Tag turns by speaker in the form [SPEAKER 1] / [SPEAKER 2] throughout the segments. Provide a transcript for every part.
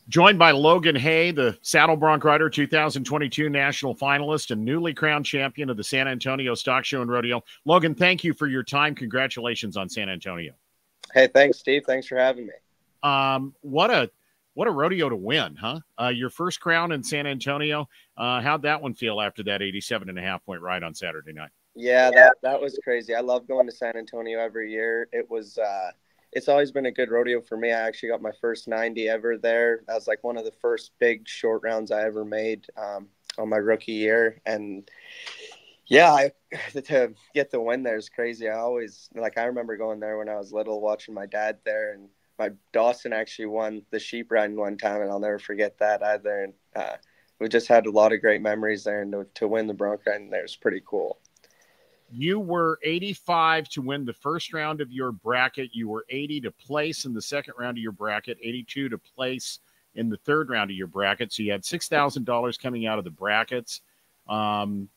[SPEAKER 1] Joined by Logan Hay, the Saddle Bronc Rider 2022 national finalist and newly crowned champion of the San Antonio Stock Show and Rodeo. Logan, thank you for your time. Congratulations on San Antonio.
[SPEAKER 2] Hey, thanks, Steve. Thanks for having me.
[SPEAKER 1] What a rodeo to win, huh? Your first crown in San Antonio. How'd that one feel after that 87.5-point ride on Saturday night?
[SPEAKER 2] Yeah, that was crazy. I love going to San Antonio every year. It's always been a good rodeo for me. I actually got my first 90 ever there. That was like one of the first big short rounds I ever made on my rookie year. And yeah, to get the win there is crazy. I remember going there when I was little, watching my dad there, and my Dawson actually won the sheep riding one time, and I'll never forget that either. And we just had a lot of great memories there, and to win the Bronc riding there is pretty cool.
[SPEAKER 1] You were 85 to win the first round of your bracket. You were 80 to place in the second round of your bracket, 82 to place in the third round of your bracket. So you had $6,000 coming out of the brackets, and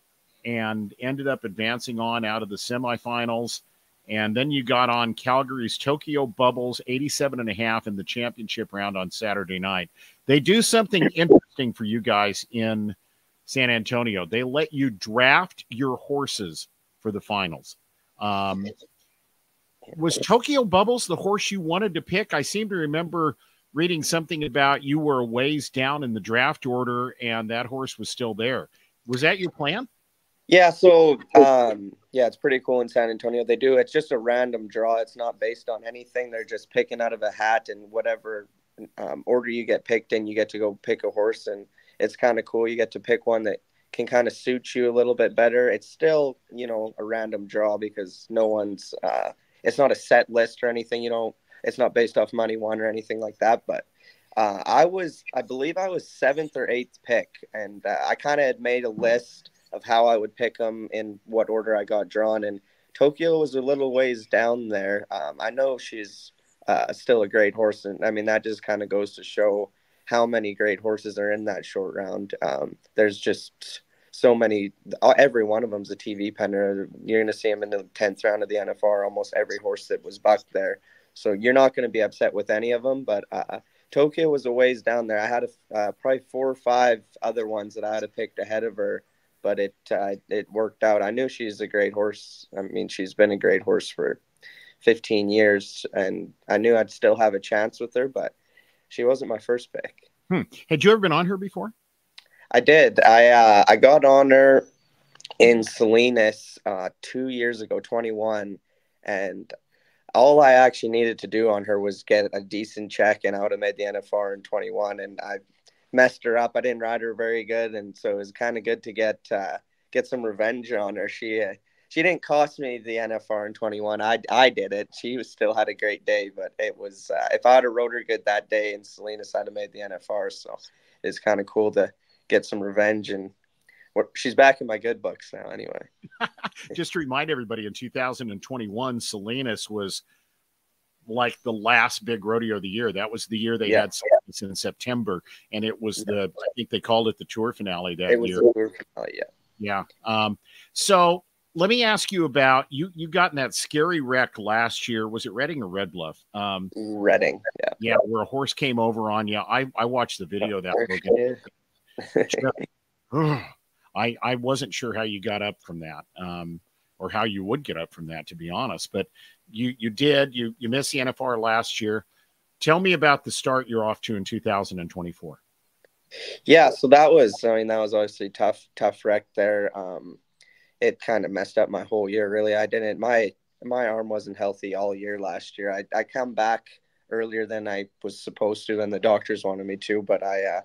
[SPEAKER 1] ended up advancing on out of the semifinals. And then you got on Calgary's Tokyo Bubbles 87.5 in the championship round on Saturday night. They do something interesting for you guys in San Antonio. They let you draft your horses for the finals. Was Tokyo Bubbles the horse you wanted to pick? I seem to remember reading something about you were a ways down in the draft order and that horse was still there. Was that your plan?
[SPEAKER 2] Yeah, so it's pretty cool in San Antonio. It's just a random draw. It's not based on anything. They're just picking out of a hat, and whatever order you get picked in, you get to go pick a horse, and it's kind of cool. You get to pick one that can kind of suit you a little bit better. It's still, a random draw because no one's it's not a set list or anything. It's not based off money won or anything like that. But I believe I was 7th or 8th pick, and I kind of had made a list of how I would pick them in what order I got drawn. And Tokyo was a little ways down there. I know she's still a great horse. And I mean, that just kind of goes to show how many great horses are in that short round. There's just so many. Every one of them's a TV penner. You're going to see them in the 10th round of the NFR, almost every horse that was bucked there. So you're not going to be upset with any of them. But Tokyo was a ways down there. I had probably 4 or 5 other ones that I had picked ahead of her. But it worked out. I knew she's a great horse. I mean, she's been a great horse for 15 years, and I knew I'd still have a chance with her, but she wasn't my first pick.
[SPEAKER 1] Had you ever been on her before?
[SPEAKER 2] I did. I got on her in Salinas 2 years ago, 21, and all I actually needed to do on her was get a decent check, and I would have made the NFR in 21, and I messed her up. I didn't ride her very good, and so it was kind of good to get some revenge on her. She didn't cost me the NFR in 21. I did it. She still had a great day, but it was if I had rode her good that day in Salinas, I'd have made the NFR. So it's kind of cool to get some revenge, and she's back in my good books now. Anyway,
[SPEAKER 1] just to remind everybody, in 2021, Salinas was like the last big rodeo of the year. That was the year they had Salinas in September, and it was I think they called it the tour finale that year.
[SPEAKER 2] It was the tour finale,
[SPEAKER 1] yeah. So let me ask you about you got in that scary wreck last year. Was it Reading or Red Bluff?
[SPEAKER 2] Reading,
[SPEAKER 1] yeah, where a horse came over on you. I watched the video of that. I wasn't sure how you got up from that, or how you would get up from that, to be honest. But you did. You missed the NFR last year. Tell me about the start you're off to in 2024.
[SPEAKER 2] Yeah, so that was obviously tough wreck there. It kind of messed up my whole year, really. My arm wasn't healthy all year last year. I come back earlier than I was supposed to, and the doctors wanted me to, but I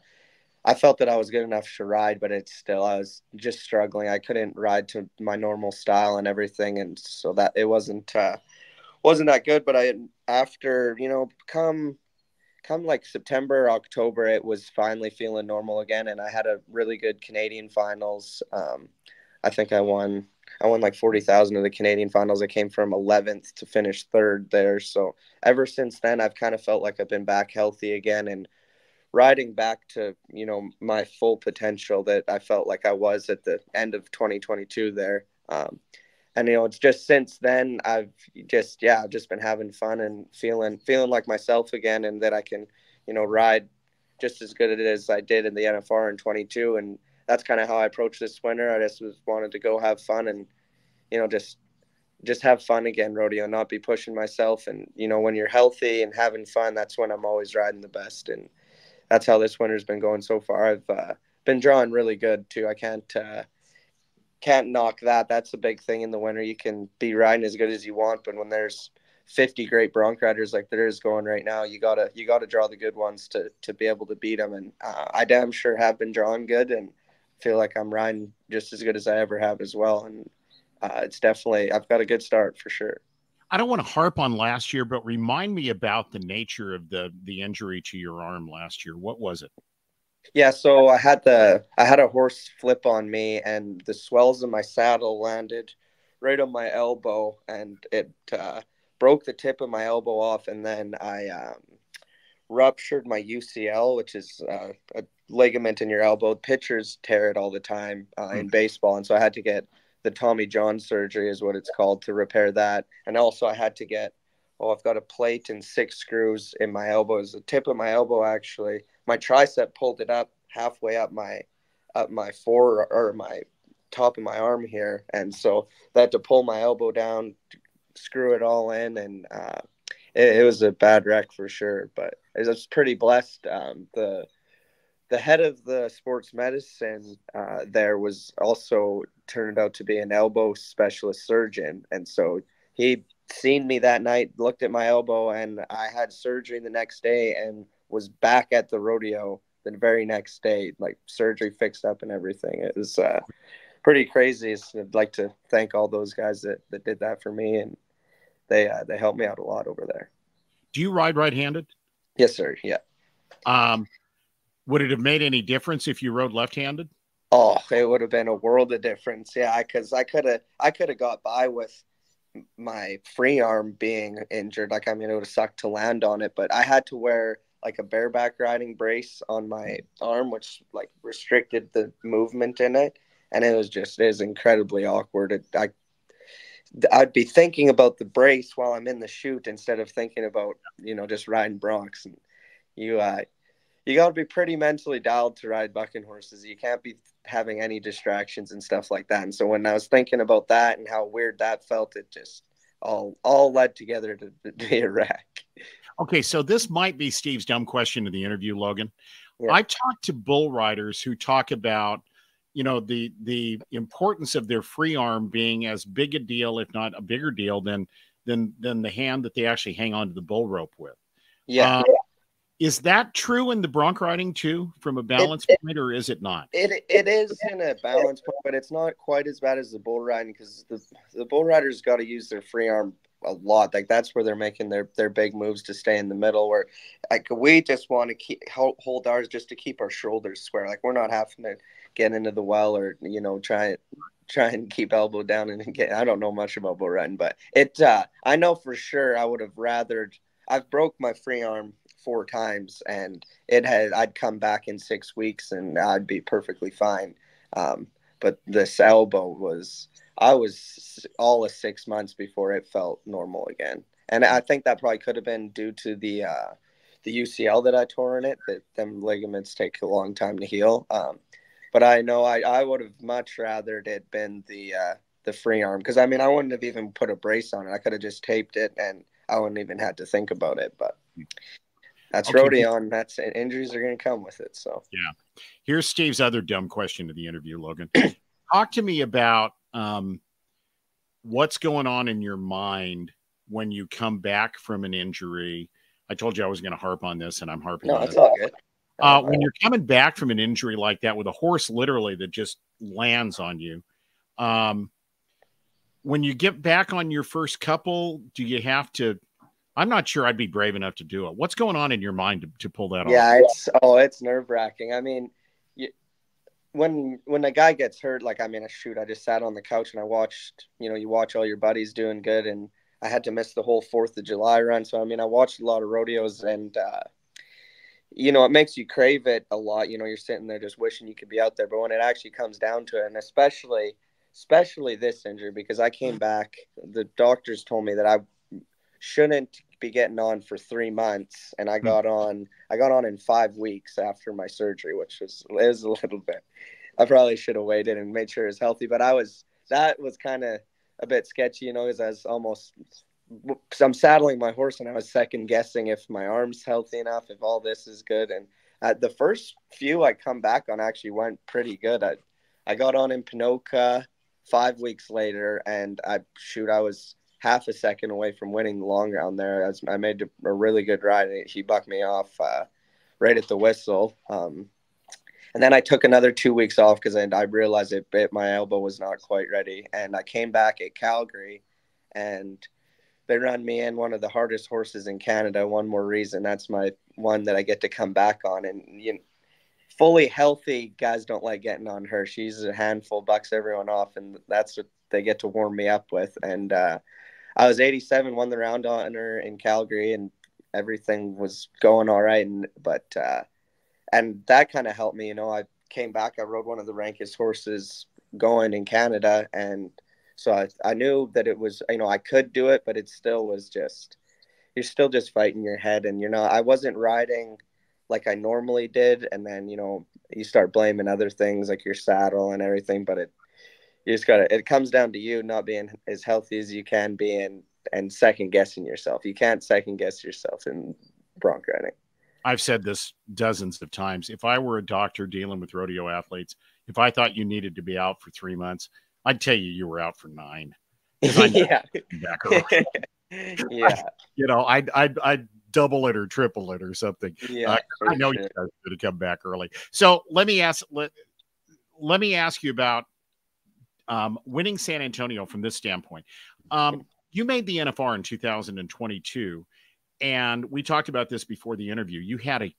[SPEAKER 2] felt that I was good enough to ride, but I was just struggling. I couldn't ride to my normal style and everything, and so that it wasn't that good. But after come like September, October, it was finally feeling normal again, and I had a really good Canadian finals. I think I won like 40,000 of the Canadian finals. I came from 11th to finish 3rd there. So ever since then, I've kind of felt like I've been back healthy again and riding back to, my full potential that I felt like I was at the end of 2022 there. And, it's just since then I've just been having fun and feeling like myself again, and that I can, ride just as good at it as I did in the NFR in 22. And that's kind of how I approached this winter. I just wanted to go have fun and, just have fun again, rodeo, not be pushing myself. And, when you're healthy and having fun, that's when I'm always riding the best. And that's how this winter's been going so far. I've been drawing really good too. I can't knock that. That's a big thing in the winter. You can be riding as good as you want, but when there's 50 great bronc riders like there is going right now, you gotta draw the good ones to be able to beat them. And I damn sure have been drawing good, and feel like I'm riding just as good as I ever have as well. And it's definitely, I've got a good start for sure.
[SPEAKER 1] I don't want to harp on last year, but remind me about the nature of the injury to your arm last year. What was it?
[SPEAKER 2] Yeah, so I had a horse flip on me, and the swells in my saddle landed right on my elbow, and it broke the tip of my elbow off, and then I ruptured my UCL, which is a ligament in your elbow. Pitchers tear it all the time in baseball, and so I had to get the Tommy John surgery, is what it's called, to repair that. And also I had to get, I've got a plate and 6 screws in my elbow. It's the tip of my elbow, actually. My tricep pulled it up halfway up my or my top of my arm here, and so I had to pull my elbow down, screw it all in, and it was a bad wreck for sure. But I was pretty blessed. The head of the sports medicine there was also turned out to be an elbow specialist surgeon, and so he seen me that night, looked at my elbow, and I had surgery the next day and was back at the rodeo the very next day, like surgery fixed up and everything. It was pretty crazy. So I'd like to thank all those guys that did that for me, and they helped me out a lot over there.
[SPEAKER 1] Do you ride right-handed?
[SPEAKER 2] Yes, sir. Yeah.
[SPEAKER 1] Would it have made any difference if you rode left-handed?
[SPEAKER 2] Oh, it would have been a world of difference. Yeah, because I could have got by with my free arm being injured. Like, I mean, it would have sucked to land on it, but I had to wear like a bareback riding brace on my arm, which like restricted the movement in it, and it was incredibly awkward. I'd be thinking about the brace while I'm in the chute instead of thinking about just riding broncs. And you got to be pretty mentally dialed to ride bucking horses. You can't be having any distractions and stuff like that. And so when I was thinking about that and how weird that felt, it just all led together to be a wreck.
[SPEAKER 1] Okay, so this might be Steve's dumb question in the interview, Logan. Yeah. I talked to bull riders who talk about, the importance of their free arm being as big a deal, if not a bigger deal, than the hand that they actually hang onto the bull rope with.
[SPEAKER 2] Yeah.
[SPEAKER 1] Is that true in the bronc riding too, from a balance point, or is it not?
[SPEAKER 2] It is in a balance point, but it's not quite as bad as the bull riding, because the bull riders got to use their free arm a lot. Like, that's where they're making their big moves to stay in the middle, where like we just want to hold ours just to keep our shoulders square. Like, we're not having to get into the well or try and keep elbow down and get. I don't know much about bull riding, but I know for sure I would have rathered. I've broke my free arm 4 times, and I'd come back in 6 weeks and I'd be perfectly fine. But this elbow I was all of 6 months before it felt normal again. And I think that probably could have been due to the UCL that I tore in it, that them ligaments take a long time to heal. But I know I would have much rathered it been the free arm, because I mean, I wouldn't have even put a brace on it. I could have just taped it and I wouldn't even had to think about it. But that's rodeo, and injuries are going to come with it. So
[SPEAKER 1] yeah. Here's Steve's other dumb question to the interview, Logan. Talk to me about what's going on in your mind when you come back from an injury. I told you I was going to harp on this, and I'm harping on it.
[SPEAKER 2] No, it's all good.
[SPEAKER 1] When you're coming back from an injury like that with a horse literally that just lands on you, when you get back on your first couple, do you have to – I'm not sure I'd be brave enough to do it. What's going on in your mind to pull that off?
[SPEAKER 2] Yeah, it's nerve-wracking. I mean, when a guy gets hurt, like, I mean, I just sat on the couch and I watched, you watch all your buddies doing good, and I had to miss the whole 4th of July run. So, I mean, I watched a lot of rodeos, and, it makes you crave it a lot. You're sitting there just wishing you could be out there. But when it actually comes down to it, and especially this injury, because I came back, the doctors told me that I shouldn't be getting on for 3 months, and I got on in 5 weeks after my surgery, which was a little bit. I probably should have waited and made sure it was healthy, but that was kind of a bit sketchy, you know, because I'm saddling my horse and I was second guessing if my arm's healthy enough, if all this is good. And the first few I come back on actually went pretty good. I got on in Pinoca 5 weeks later, and I was half a second away from winning the long round there. I made a really good ride, and he bucked me off right at the whistle. And then I took another 2 weeks off because I realized my elbow was not quite ready. And I came back at Calgary, and they run me in one of the hardest horses in Canada. One more reason. That's my one that I get to come back on. And fully healthy guys don't like getting on her. She's a handful, bucks everyone off, and that's what they get to warm me up with. And I was 87, won the round on her in Calgary, and everything was going all right. And that kind of helped me. You know, I came back, I rode one of the rankest horses going in Canada. And so I knew that it was, you know, I could do it, but it still was you're still just fighting your head. And, you know, I wasn't riding like I normally did. And then, you know, you start blaming other things like your saddle and everything, but it comes down to you not being as healthy as you can be and second guessing yourself. You can't second guess yourself in bronc riding.
[SPEAKER 1] I've said this dozens of times. If I were a doctor dealing with rodeo athletes, if I thought you needed to be out for 3 months, I'd tell you were out for 9.
[SPEAKER 2] Yeah.
[SPEAKER 1] Back early.
[SPEAKER 2] Yeah.
[SPEAKER 1] You know, I'd double it or triple it or something.
[SPEAKER 2] Yeah.
[SPEAKER 1] I know you guys are going to come back early. So let me ask you about winning San Antonio from this standpoint. You made the NFR in 2022. And we talked about this before the interview. You had a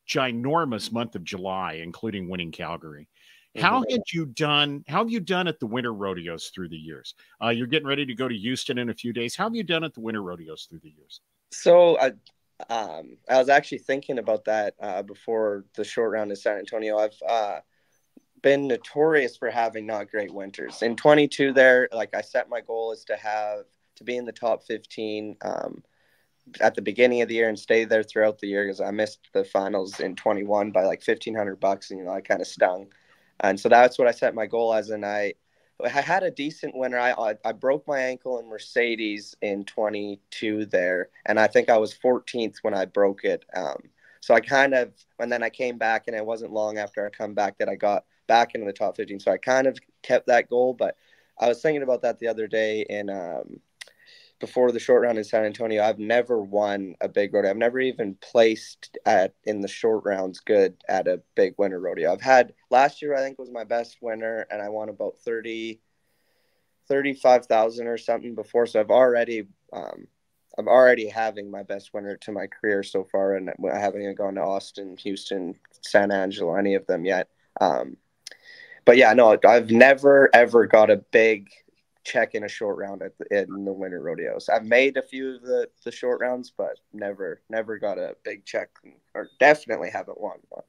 [SPEAKER 1] ginormous month of July, including winning Calgary. How have you done at the winter rodeos through the years? You're getting ready to go to Houston in a few days. How have you done at the winter rodeos through the years?
[SPEAKER 2] So I was actually thinking about that before the short round in San Antonio. I've been notorious for having not great winters. In 22 there, like I set my goal is to be in the top 15 at the beginning of the year and stay there throughout the year, because I missed the finals in 21 by like $1,500, and you know, I kind of stung. And so that's what I set my goal as. And I had a decent winter. I broke my ankle in Mercedes in 22 there, and I think I was 14th when I broke it. So and then I came back, and it wasn't long after I come back that I got back into the top 15. So I kind of kept that goal. But I was thinking about that the other day before the short round in San Antonio. I've never won a big rodeo. I've never even placed in the short rounds good at a big winter rodeo. I've had last year, I think, was my best winner, and I won about 35,000 or something before. So I'm already having my best winner to my career so far, and I haven't even gone to Austin, Houston, San Angelo, any of them yet. But yeah, no, I've never ever got a big check in a short round in the winter rodeos. I've made a few of the short rounds, but never got a big check, or definitely haven't won one.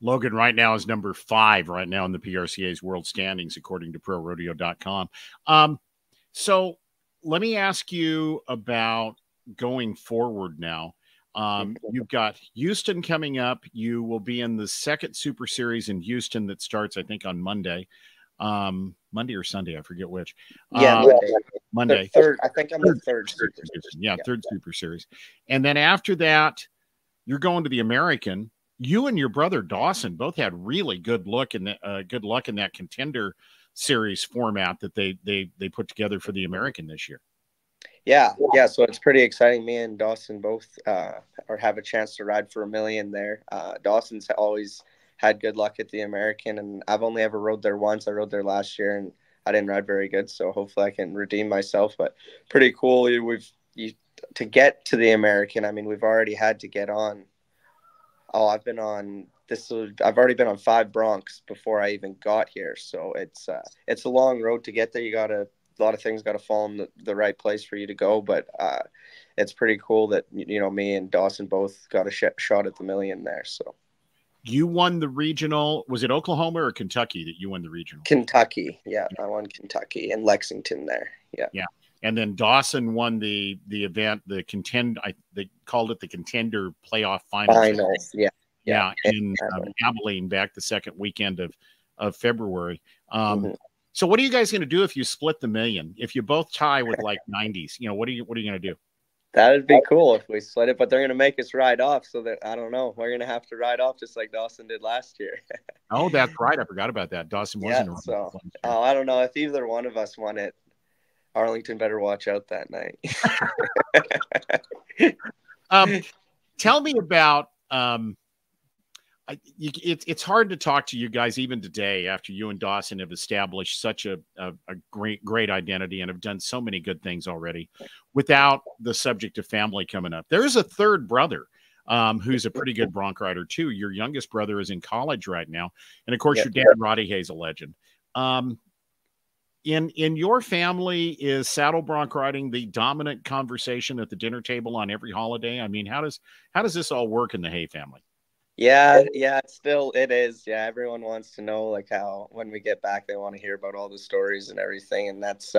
[SPEAKER 1] Logan right now is number 5 right now in the PRCA's world standings, according to ProRodeo.com. So let me ask you about going forward now. You've got Houston coming up. You will be in the second Super Series in Houston that starts, I think, on Monday. Monday or Sunday, I forget which.
[SPEAKER 2] Yeah,
[SPEAKER 1] Monday.
[SPEAKER 2] Third, I think I'm the third Super Series.
[SPEAKER 1] Yeah, third Super Series. And then after that, you're going to the American. You and your brother Dawson both had really good luck in that Contender Series format that they put together for the American this year.
[SPEAKER 2] Yeah. So it's pretty exciting. Me and Dawson both have a chance to ride for $1 million there. Dawson's always had good luck at the American, and I've only ever rode there once. I rode there last year, and I didn't ride very good, so hopefully I can redeem myself. But pretty cool. To get to the American, I mean, we've already had to get on. I've already been on 5 Broncs before I even got here, so it's a long road to get there. A lot of things got to fall in the right place for you to go, but it's pretty cool that, you know, me and Dawson both got a shot at the $1 million there. So
[SPEAKER 1] you won the regional. Was it Oklahoma or Kentucky that you won the regional?
[SPEAKER 2] Kentucky. Yeah, I won Kentucky and Lexington there. Yeah.
[SPEAKER 1] Yeah. And then Dawson won the event, they called it the Contender Playoff Finals.
[SPEAKER 2] Yeah.
[SPEAKER 1] In Abilene back the second weekend of February. So what are you guys going to do if you split the million? If you both tie with like 90s, what are you going to do?
[SPEAKER 2] That would be cool if we split it, but they're going to make us ride off. So that, I don't know, we're going to have to ride off just like Dawson did last year.
[SPEAKER 1] Oh, that's right. I forgot about that. Dawson wasn't.
[SPEAKER 2] So I don't know if either one of us won it. Arlington better watch out that night.
[SPEAKER 1] Tell me about it's hard to talk to you guys even today after you and Dawson have established such a great identity and have done so many good things already without the subject of family coming up. There is a third brother who's a pretty good bronc rider too. Your youngest brother is in college right now. And of course, your dad, Roddy Hay's a legend. In your family, is saddle bronc riding the dominant conversation at the dinner table on every holiday? I mean, how does this all work in the Hay family?
[SPEAKER 2] Yeah, it is. Yeah, everyone wants to know like how when we get back, they want to hear about all the stories and everything. And that's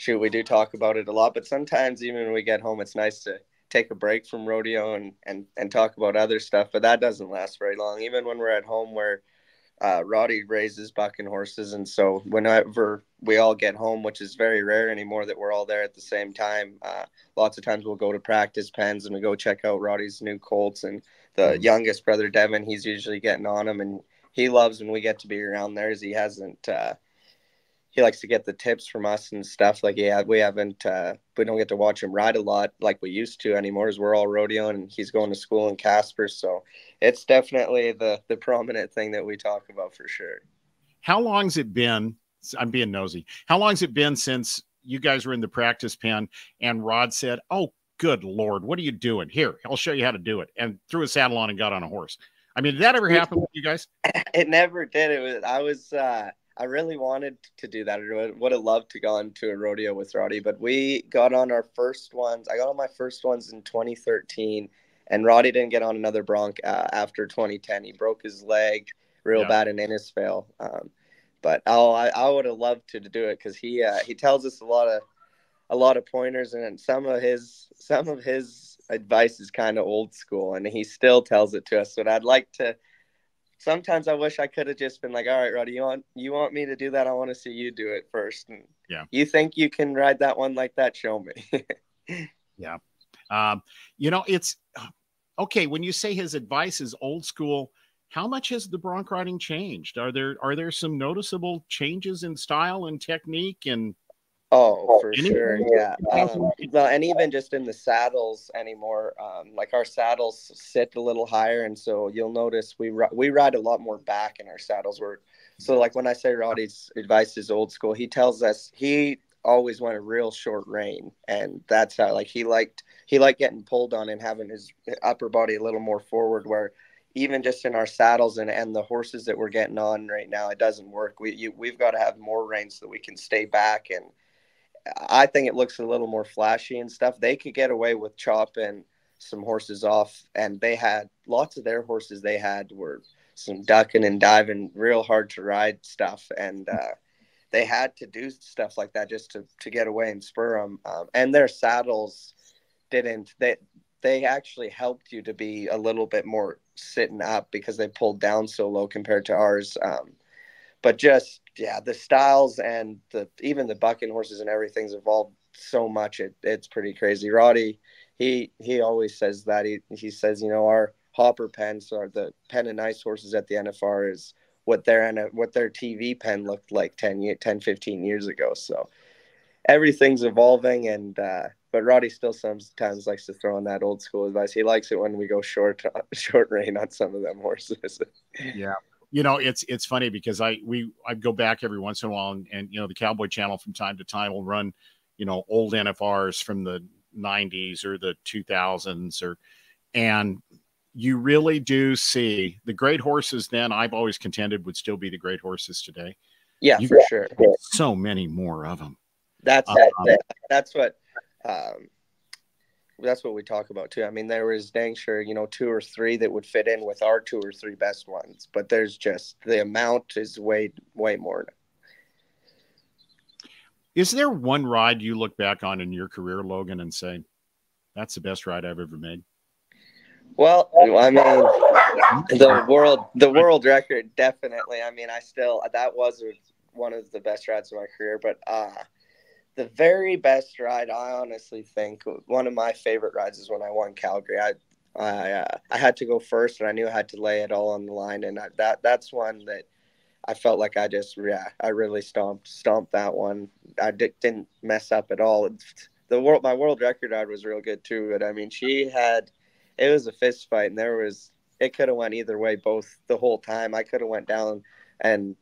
[SPEAKER 2] we do talk about it a lot. But sometimes even when we get home, it's nice to take a break from rodeo and talk about other stuff. But that doesn't last very long. Even when we're at home, where Roddy raises bucking horses, and so whenever we all get home, which is very rare anymore that we're all there at the same time, lots of times we'll go to practice pens and we go check out Roddy's new colts. And the youngest brother, Devin, he's usually getting on them, and he loves when we get to be around there, as he hasn't he likes to get the tips from us and stuff. Like, we don't get to watch him ride a lot like we used to anymore, as we're all rodeoing and he's going to school in Casper. So it's definitely the prominent thing that we talk about for sure.
[SPEAKER 1] How long's it been? I'm being nosy. How long's it been since you guys were in the practice pen and Rod said, "Oh, good Lord, what are you doing? Here, I'll show you how to do it," and threw a saddle on and got on a horse? I mean, did that ever happen with you guys?
[SPEAKER 2] It never did. I really wanted to do that. I would have loved to go into a rodeo with Roddy, but we got on our first ones. I got on my first ones in 2013, and Roddy didn't get on another bronc after 2010. He broke his leg real bad in Innisfail. But I would have loved to do it because he tells us a lot of pointers, and some of his advice is kind of old school, and he still tells it to us. But I'd like to. Sometimes I wish I could have just been like, "All right, Roddy, you want me to do that? I want to see you do it first. And you think you can ride that one like that? Show me."
[SPEAKER 1] Yeah. It's okay. When you say his advice is old school, how much has the bronc riding changed? Are there some noticeable changes in style and technique? And
[SPEAKER 2] for sure. Yeah. And even just in the saddles anymore, like our saddles sit a little higher. And so you'll notice we ride a lot more back in our saddles. So like when I say Roddy's advice is old school, he tells us he always went a real short rein. And that's how, like, he liked getting pulled on and having his upper body a little more forward, where even just in our saddles and the horses that we're getting on right now, it doesn't work. We've got to have more rein so that we can stay back. And I think it looks a little more flashy and stuff. They could get away with chopping some horses off, and they had lots of their horses they had were some ducking and diving, real hard to ride stuff. And they had to do stuff like that just to get away and spur them. And their saddles they actually helped you to be a little bit more sitting up because they pulled down so low compared to ours. But just, the styles and even the bucking horses and everything's evolved so much. It's pretty crazy. Roddy, he always says that. He says, our hopper pens, or the pen and ice horses at the NFR, is what their TV pen looked like 10, 15 years ago. So everything's evolving, and but Roddy still sometimes likes to throw in that old school advice. He likes it when we go short rein on some of them horses.
[SPEAKER 1] Yeah. It's funny because I go back every once in a while, and the Cowboy Channel from time to time will run, old NFRs from the 90s or the 2000s, and you really do see the great horses then, I've always contended, would still be the great horses today.
[SPEAKER 2] Yeah, for sure.
[SPEAKER 1] So many more of them.
[SPEAKER 2] That's what we talk about too. I mean, there was dang sure, 2 or 3 that would fit in with our 2 or 3 best ones, but there's just the amount is way, way more.
[SPEAKER 1] Is there one ride you look back on in your career, Logan, and say, that's the best ride I've ever made?
[SPEAKER 2] Well, I mean, the world record, definitely. I mean, that was one of the best rides of my career, but the very best ride, I honestly think one of my favorite rides is when I won Calgary. I had to go first, and I knew I had to lay it all on the line, and that's one that I felt like I really stomped that one. I didn't mess up at all. My world record ride was real good too, but I mean, it was a fist fight, and it could have went either way both the whole time. I could have went down, and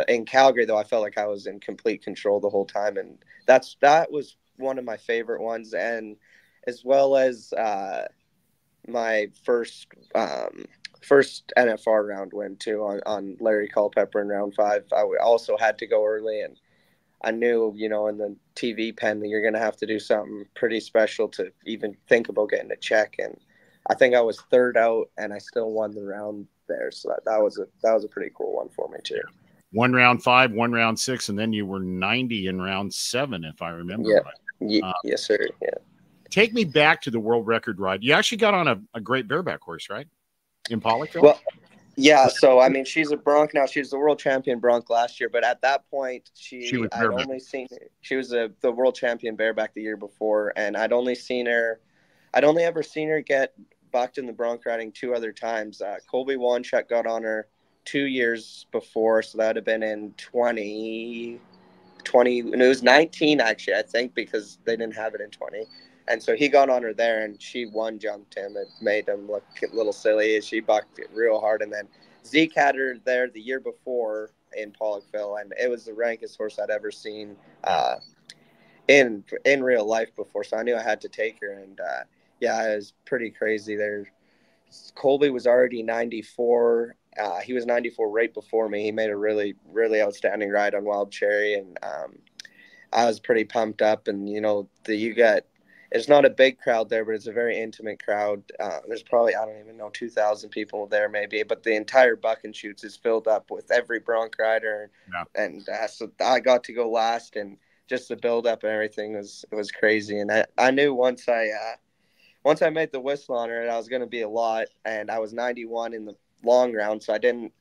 [SPEAKER 2] in Calgary though, I felt like I was in complete control the whole time, and that was one of my favorite ones, and as well as my first NFR round win too on Larry Culpepper in round 5. I also had to go early, and I knew, in the TV pen that you're going to have to do something pretty special to even think about getting a check. And I think I was third out, and I still won the round there. So that was a pretty cool one for me too.
[SPEAKER 1] One round 5, one round 6, and then you were 90 in round 7, if I remember right.
[SPEAKER 2] Yes, sir. Yeah.
[SPEAKER 1] Take me back to the world record ride. You actually got on a great bareback horse, right? In Pollockville?
[SPEAKER 2] Well, yeah. So, I mean, she's a bronc now. She was the world champion bronc last year, but at that point, she was the world champion bareback the year before, and I'd only ever seen her get bucked in the bronc riding 2 other times. Colby Wanchuk got on her 2 years before, so that would have been in 2020, and it was 19 actually, I think, because they didn't have it in 20. And so he got on her there, and she jumped him. It made him look a little silly. She bucked it real hard. And then Zeke had her there the year before in Pollockville, and it was the rankest horse I'd ever seen in real life before. So I knew I had to take her, and it was pretty crazy there. Colby was already 94. He was 94 right before me. He made a really, really outstanding ride on Wild Cherry, and I was pretty pumped up. And it's not a big crowd there, but it's a very intimate crowd. There's probably, I don't even know, 2,000 people there maybe, but the entire buck and shoots is filled up with every bronc rider. Yeah. And so I got to go last, and just the build up and everything was crazy. And I knew once I made the whistle on her, I was going to be a lot, and I was 91 in the long round, so I didn't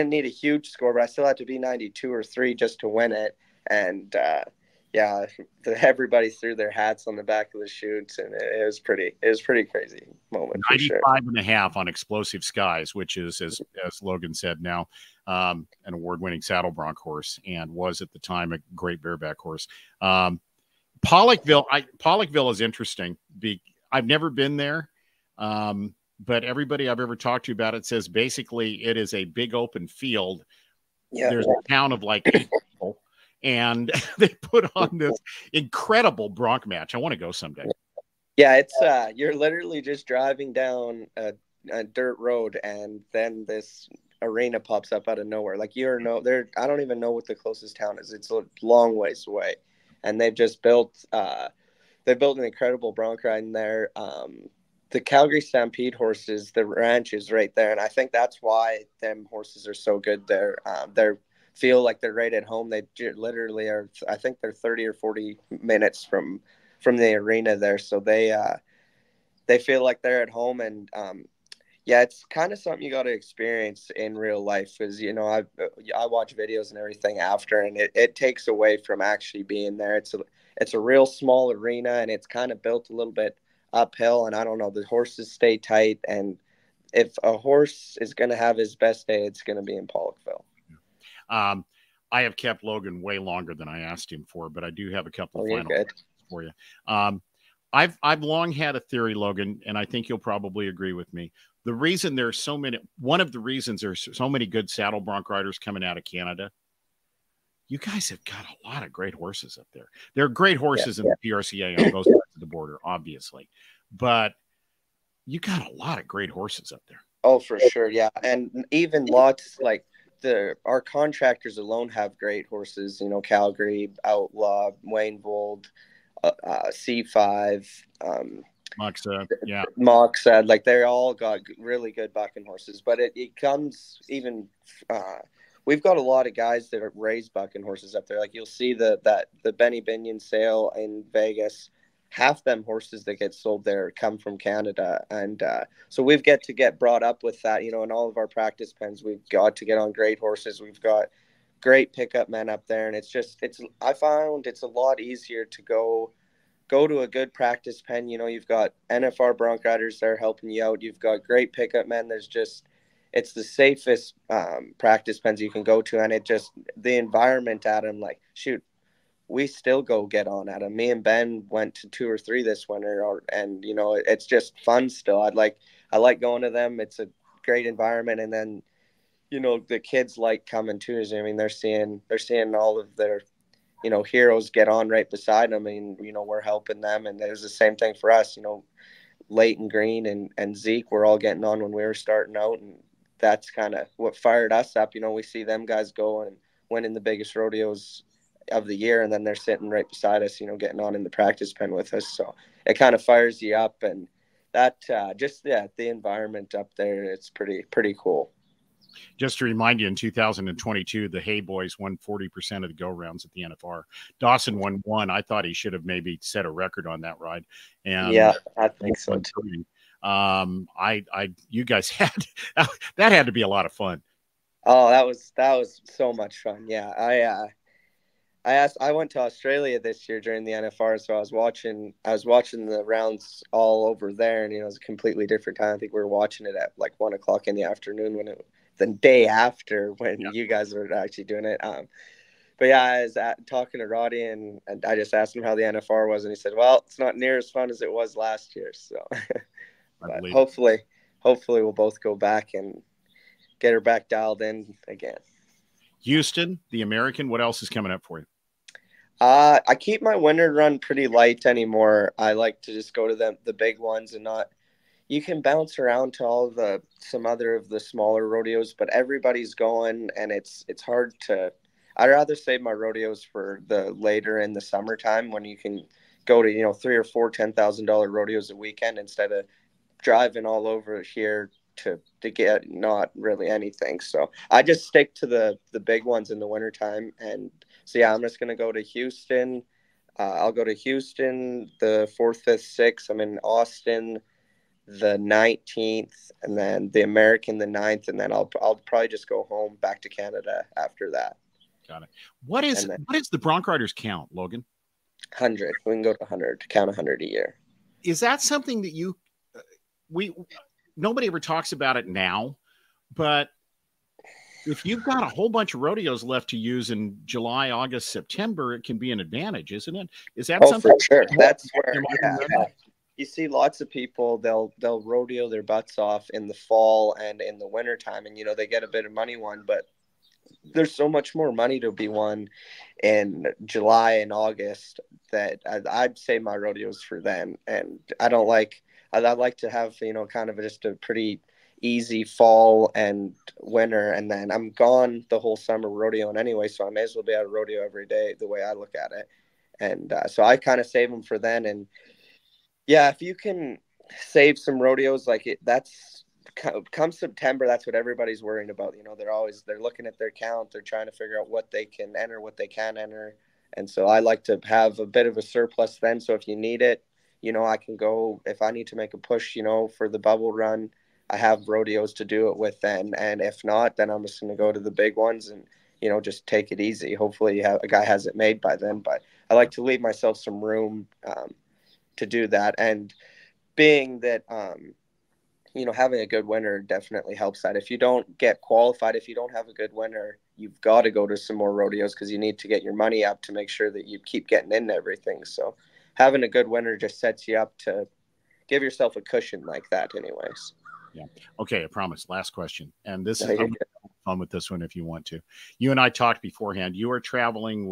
[SPEAKER 2] need a huge score, but I still had to be 92 or 3 just to win it. And everybody threw their hats on the back of the chutes, and it was pretty crazy moment.
[SPEAKER 1] 95.5 on Explosive Skies, which is, as Logan said, now an award-winning saddle bronc horse, and was at the time a great bareback horse. Pollockville is interesting. I've never been there, but everybody I've ever talked to about it says basically it is a big open field. Yeah. There's a town of like 8 people. And they put on this incredible bronc match. I want to go someday.
[SPEAKER 2] Yeah, it's you're literally just driving down a dirt road, and then this arena pops up out of nowhere. Like I don't even know what the closest town is. It's a long ways away, and they've just built an incredible bronc riding there. The Calgary Stampede horses, the ranch is right there, and I think that's why them horses are so good there. They're feel like they're right at home. They literally are. I think they're 30 or 40 minutes from the arena there, so they feel like they're at home. And it's kind of something you got to experience in real life, because I watch videos and everything after, and it takes away from actually being there. It's a real small arena, and it's kind of built a little bit uphill, and I don't know, the horses stay tight, and if a horse is going to have his best day, it's going to be in Pollockville.
[SPEAKER 1] I have kept Logan way longer than I asked him for, but I do have a couple of final questions for you. I've long had a theory, Logan, and I think you'll probably agree with me. One of the reasons there's so many good saddle bronc riders coming out of Canada, you guys have got a lot of great horses up there. There are great horses in the PRCA on both sides of the border, obviously, but you got a lot of great horses up there.
[SPEAKER 2] Oh, for sure. Yeah. And even lots like our contractors alone have great horses, Calgary, Outlaw, Wayne Vold, C5, Moxad, like they all got really good bucking horses. But it comes even we've got a lot of guys that are raised bucking horses up there. Like you'll see the Benny Binion sale in Vegas. Half them horses that get sold there come from Canada, and so we've to get brought up with that. You know, in all of our practice pens, we've got to get on great horses. We've got great pickup men up there, and I found it's a lot easier to go to a good practice pen. You know, you've got NFR Bronc Riders there helping you out. You've got great pickup men. It's the safest practice pens you can go to, and the environment at them, like, shoot, we still go get on at them. Me and Ben went to 2 or 3 this winter, and you know, it's just fun still. I like going to them. It's a great environment, and then, you know, the kids like coming too. I mean, they're seeing all of their, you know, heroes get on right beside them, and you know, we're helping them, and it was the same thing for us. You know, Leighton Green and Zeke were all getting on when we were starting out, and that's kind of what fired us up. You know, we see them guys go and winning the biggest rodeos of the year, and then they're sitting right beside us, you know, getting on in the practice pen with us. So it kind of fires you up, and that the environment up there, it's pretty cool.
[SPEAKER 1] Just to remind you, in 2022, the Hay boys won 40% of the go rounds at the NFR. Dawson won 1. I thought he should have maybe set a record on that ride. And
[SPEAKER 2] yeah, I think so too.
[SPEAKER 1] You guys that had to be a lot of fun.
[SPEAKER 2] Oh, that was so much fun. Yeah. I went to Australia this year during the NFR, so I was watching the rounds all over there, and you know, it was a completely different time. I think we were watching it at like 1 o'clock in the afternoon the day after when you guys were actually doing it. But yeah, I was talking to Roddy, and I just asked him how the NFR was, and he said, well, it's not near as fun as it was last year. So but hopefully we'll both go back and get her back dialed in again. Houston,
[SPEAKER 1] the American, what else is coming up for you?
[SPEAKER 2] I keep my winter run pretty light anymore. I like to just go to the big ones, and not, you can bounce around to some other of the smaller rodeos, but everybody's going, and it's hard to, I'd rather save my rodeos for the later in the summertime when you can go to, you know, 3 or 4 $10,000 rodeos a weekend instead of driving all over here to get not really anything. So I just stick to the big ones in the wintertime. And so, yeah, I'm just going to go to Houston. I'll go to Houston the 4th, 5th, 6th. I'm in Austin the 19th, and then the American the 9th, and then I'll probably just go home back to Canada after that.
[SPEAKER 1] Got it. What is the Bronc Riders count, Logan?
[SPEAKER 2] 100. We can go to 100, count 100 a year.
[SPEAKER 1] Is that something that nobody ever talks about it now, but if you've got a whole bunch of rodeos left to use in July, August, September, it can be an advantage, isn't it? Is that something?
[SPEAKER 2] For sure. That's where you see lots of people, they'll rodeo their butts off in the fall and in the wintertime, and you know, they get a bit of money won, but there's so much more money to be won in July and August that I'd save my rodeos for then. And I'd like to have, you know, kind of just a pretty easy fall and winter, and then I'm gone the whole summer rodeoing anyway, so I may as well be at a rodeo every day, the way I look at it. And so I kind of save them for then. And yeah, if you can save some rodeos, like that's come September, that's what everybody's worrying about. You know, they're looking at their count, they're trying to figure out what they can enter, what they can't enter. And so I like to have a bit of a surplus then, so if you need it, you know, I can go, if I need to make a push, you know, for the bubble run, I have rodeos to do it with then. And if not, then I'm just going to go to the big ones and, you know, just take it easy. Hopefully a guy has it made by then, but I like to leave myself some room to do that. And being that, you know, having a good winter definitely helps that. If you don't get qualified, if you don't have a good winter, you've got to go to some more rodeos because you need to get your money up to make sure that you keep getting into everything. So having a good winter just sets you up to give yourself a cushion like that anyways.
[SPEAKER 1] Yeah. Okay. I promise. Last question. And this is fun with this one if you want to. You and I talked beforehand. You are traveling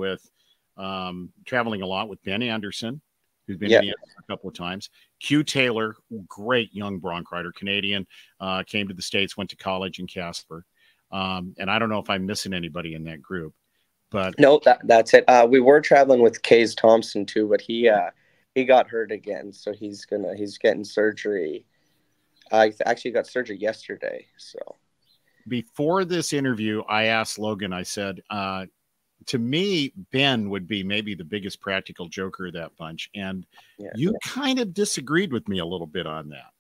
[SPEAKER 1] a lot with Ben Anderson, who's been in a couple of times. Q Taylor, great young Bronc rider, Canadian, came to the States, went to college in Casper. And I don't know if I'm missing anybody in that group, but
[SPEAKER 2] no, that's it. We were traveling with Case Thompson too, but he got hurt again, so he's getting surgery. I actually got surgery yesterday, so
[SPEAKER 1] before this interview, I asked Logan, I said, to me, Ben would be maybe the biggest practical joker of that bunch. And you kind of disagreed with me a little bit on that.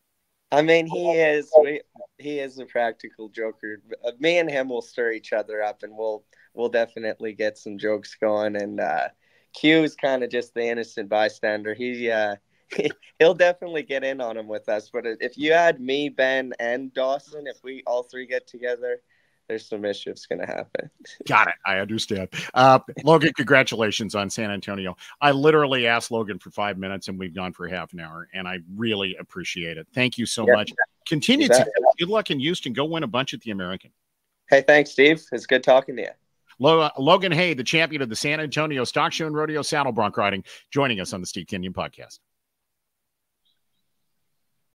[SPEAKER 2] I mean, he is a practical joker. Me and him will stir each other up, and we'll definitely get some jokes going. And Q's kind of just the innocent bystander. He'll definitely get in on him with us. But if you add me, Ben, and Dawson, if we all three get together, there's some mischief's going to happen.
[SPEAKER 1] Got it. I understand. Logan, congratulations on San Antonio. I literally asked Logan for 5 minutes, and we've gone for half an hour, and I really appreciate it. Thank you so much. Continue to good luck in Houston. Go win a bunch at the American.
[SPEAKER 2] Hey, thanks, Steve. It's good talking to you.
[SPEAKER 1] Logan Hay, the champion of the San Antonio Stock Show and Rodeo Saddle Bronc Riding, joining us on the Steve Kenyon Podcast.